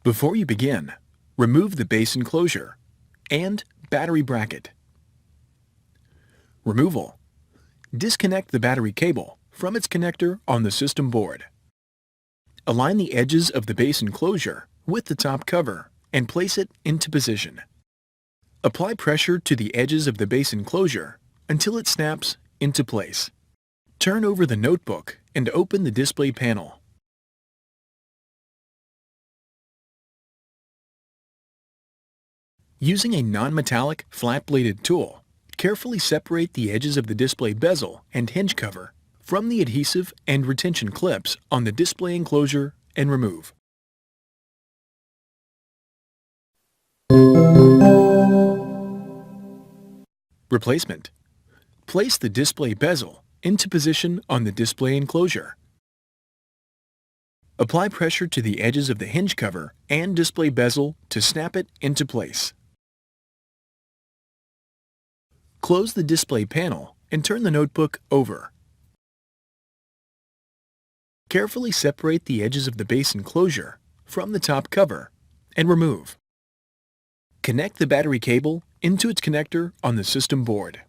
Before you begin, remove the base enclosure and battery bracket. Removal. Disconnect the battery cable from its connector on the system board. Align the edges of the base enclosure with the top cover and place it into position. Apply pressure to the edges of the base enclosure until it snaps into place. Turn over the notebook and open the display panel. Using a non-metallic, flat-bladed tool, carefully separate the edges of the display bezel and hinge cover from the adhesive and retention clips on the display enclosure and remove. Replacement. Place the display bezel into position on the display enclosure. Apply pressure to the edges of the hinge cover and display bezel to snap it into place. Close the display panel and turn the notebook over. Carefully separate the edges of the base enclosure from the top cover and remove. Connect the battery cable into its connector on the system board.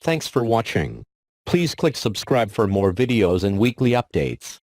Thanks for watching. Please click subscribe for more videos and weekly updates.